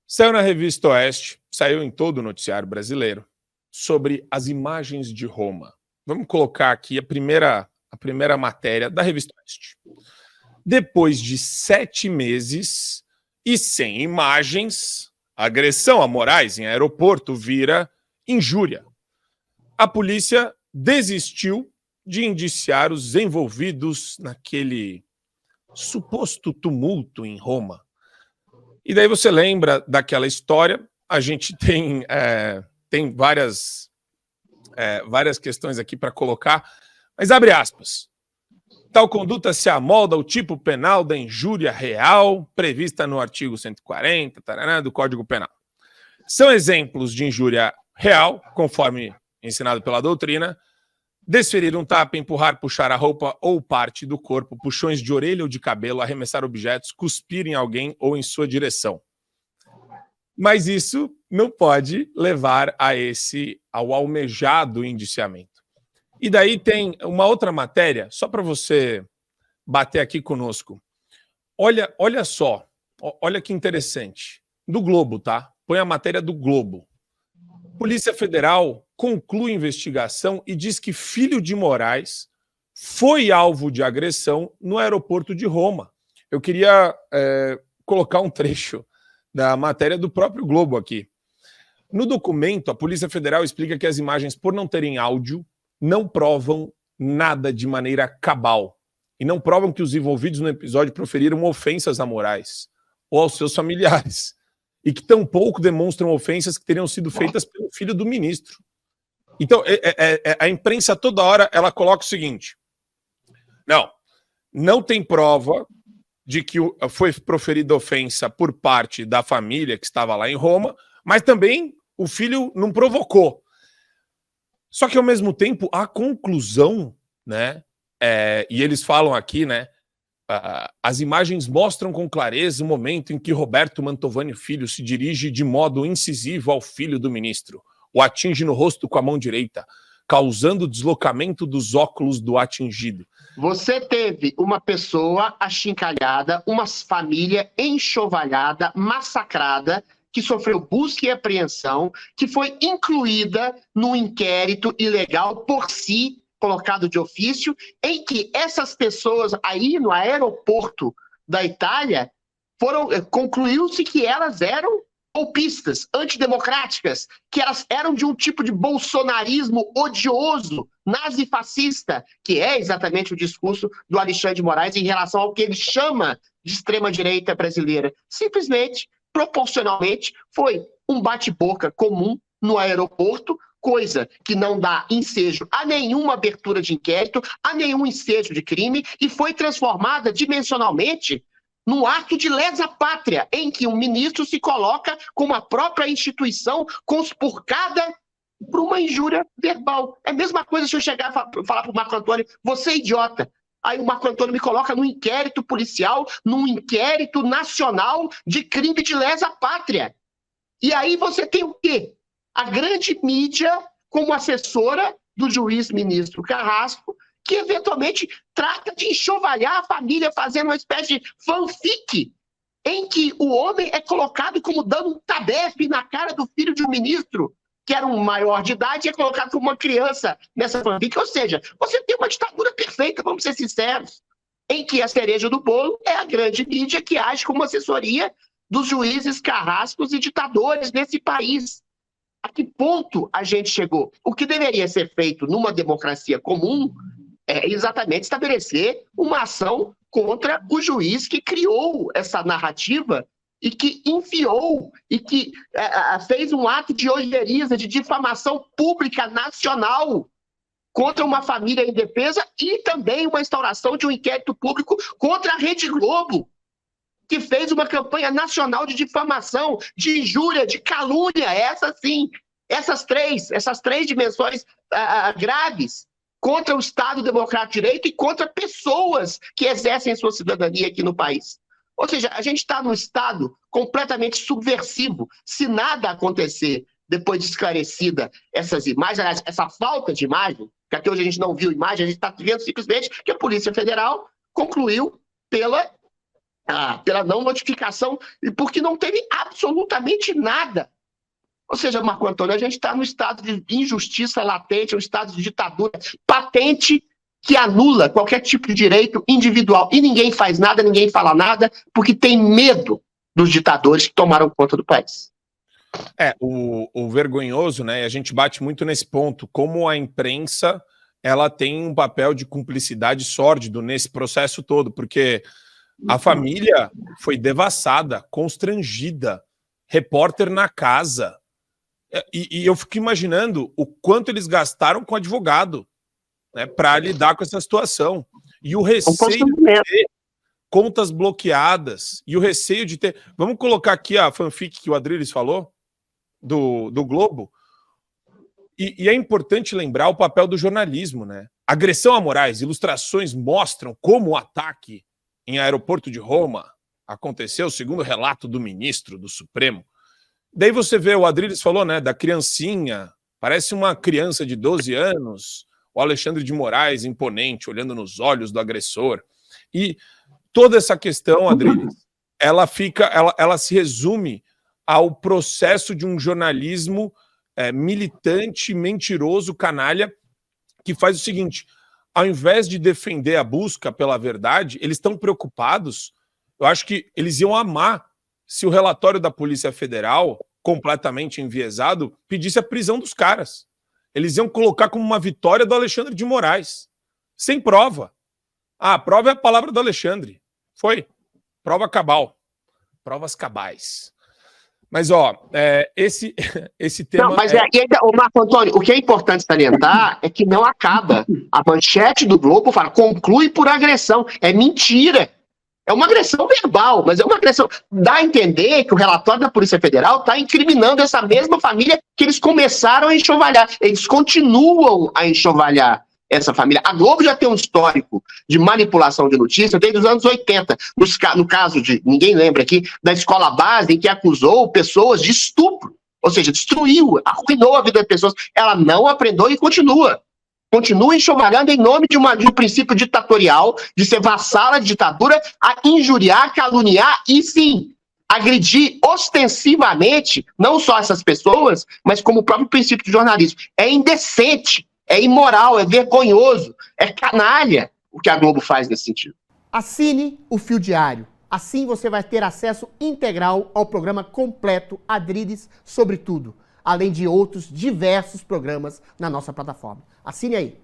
Saiu na Revista Oeste, saiu em todo o noticiário brasileiro, sobre as imagens de Roma. Vamos colocar aqui a primeira matéria da Revista Oeste. Depois de 7 meses e sem imagens, agressão a Moraes em aeroporto vira injúria. A polícia desistiu de indiciar os envolvidos naquele suposto tumulto em Roma. E daí você lembra daquela história, a gente tem várias questões aqui para colocar, mas abre aspas. Tal conduta se amolda ao tipo penal da injúria real, prevista no artigo 140 do Código Penal. São exemplos de injúria real, conforme ensinado pela doutrina: desferir um tapa, empurrar, puxar a roupa ou parte do corpo, puxões de orelha ou de cabelo, arremessar objetos, cuspir em alguém ou em sua direção. Mas isso não pode levar ao almejado indiciamento. E daí tem uma outra matéria, só para você bater aqui conosco. Olha só, olha que interessante. Do Globo, tá? Põe a matéria do Globo. Polícia Federal conclui investigação e diz que filho de Moraes foi alvo de agressão no aeroporto de Roma. Eu queria colocar um trecho da matéria do próprio Globo aqui. No documento, a Polícia Federal explica que as imagens, por não terem áudio, não provam nada de maneira cabal e não provam que os envolvidos no episódio proferiram ofensas a Moraes ou aos seus familiares, e que tampouco demonstram ofensas que teriam sido feitas pelo filho do ministro. Então, a imprensa toda hora ela coloca o seguinte: não tem prova de que foi proferida ofensa por parte da família que estava lá em Roma, mas também o filho não provocou. Só que, ao mesmo tempo, a conclusão, né, e eles falam aqui, né, as imagens mostram com clareza o momento em que Roberto Mantovani Filho se dirige de modo incisivo ao filho do ministro, o atinge no rosto com a mão direita, causando deslocamento dos óculos do atingido. Você teve uma pessoa achincalhada, uma família enxovalhada, massacrada, que sofreu busca e apreensão, que foi incluída no inquérito ilegal por si, colocado de ofício, em que essas pessoas aí no aeroporto da Itália concluiu-se que elas eram golpistas, antidemocráticas, que elas eram de um tipo de bolsonarismo odioso, nazifascista, que é exatamente o discurso do Alexandre de Moraes em relação ao que ele chama de extrema-direita brasileira. Simplesmente, proporcionalmente, foi um bate-boca comum no aeroporto, coisa que não dá ensejo a nenhuma abertura de inquérito, a nenhum ensejo de crime, e foi transformada dimensionalmente num ato de lesa-pátria, em que um ministro se coloca com a própria instituição conspurcada por uma injúria verbal. É a mesma coisa se eu chegar e falar para o Marco Antônio: você é idiota. Aí o Marco Antônio me coloca num inquérito policial, num inquérito nacional de crime de lesa-pátria. E aí você tem o quê? A grande mídia como assessora do juiz ministro Carrasco, que eventualmente trata de enxovalhar a família fazendo uma espécie de fanfic em que o homem é colocado como dando um tabefe na cara do filho de um ministro, que era um maior de idade, e é colocado como uma criança nessa fanfic. Ou seja, você tem uma ditadura perfeita, vamos ser sinceros, em que a cereja do bolo é a grande mídia que age como assessoria dos juízes carrascos e ditadores nesse país. A que ponto a gente chegou? O que deveria ser feito numa democracia comum é exatamente estabelecer uma ação contra o juiz que criou essa narrativa e que enfiou e que fez um ato de ojeriza, de difamação pública nacional contra uma família indefesa, e também uma instauração de um inquérito público contra a Rede Globo, que fez uma campanha nacional de difamação, de injúria, de calúnia, essas três dimensões graves, contra o Estado Democrático de Direito e contra pessoas que exercem sua cidadania aqui no país. Ou seja, a gente está num estado completamente subversivo. Se nada acontecer depois de esclarecida essas imagens, aliás, essa falta de imagem, que até hoje a gente não viu imagem, a gente está vendo simplesmente que a Polícia Federal concluiu pela pela não notificação, e porque não teve absolutamente nada. Ou seja, Marco Antônio, a gente está no estado de injustiça latente, um estado de ditadura patente que anula qualquer tipo de direito individual. E ninguém faz nada, ninguém fala nada, porque tem medo dos ditadores que tomaram conta do país. O vergonhoso, né? E a gente bate muito nesse ponto, como a imprensa ela tem um papel de cumplicidade sórdido nesse processo todo, porque a família foi devassada, constrangida, repórter na casa. E eu fico imaginando o quanto eles gastaram com advogado, né, para lidar com essa situação. E o receio de ter contas bloqueadas, e o receio de ter... Vamos colocar aqui a fanfic que o Adriles falou, do Globo. E é importante lembrar o papel do jornalismo, né? Agressão a Moraes, ilustrações mostram como o ataque em aeroporto de Roma aconteceu, segundo o relato do ministro do Supremo. Daí você vê, o Adriles falou, né, da criancinha, parece uma criança de 12 anos, o Alexandre de Moraes imponente, olhando nos olhos do agressor. E toda essa questão, Adriles, ela se resume ao processo de um jornalismo militante, mentiroso, canalha, que faz o seguinte: ao invés de defender a busca pela verdade, eles estão preocupados. Eu acho que eles iam amar se o relatório da Polícia Federal, completamente enviesado, pedisse a prisão dos caras. Eles iam colocar como uma vitória do Alexandre de Moraes, sem prova. A prova é a palavra do Alexandre. Foi. Prova cabal. Provas cabais. Mas, esse tema... Não, mas Marco Antônio, o que é importante salientar é que não acaba. A manchete do Globo fala, conclui por agressão. É mentira. É uma agressão verbal, mas é uma agressão. Dá a entender que o relatório da Polícia Federal está incriminando essa mesma família que eles começaram a enxovalhar. Eles continuam a enxovalhar essa família. A Globo já tem um histórico de manipulação de notícia desde os anos 80. No caso de, ninguém lembra aqui, da escola base, em que acusou pessoas de estupro. Ou seja, destruiu, arruinou a vida das pessoas. Ela não aprendeu e continua. Continua enxovalhando em nome de um princípio ditatorial, de ser vassala de ditadura, a injuriar, caluniar e, sim, agredir ostensivamente, não só essas pessoas, mas como o próprio princípio de jornalismo. É indecente, é imoral, é vergonhoso, é canalha o que a Globo faz nesse sentido. Assine o Fio Diário. Assim você vai ter acesso integral ao programa completo Adriles sobre tudo, além de outros diversos programas na nossa plataforma. Assine aí.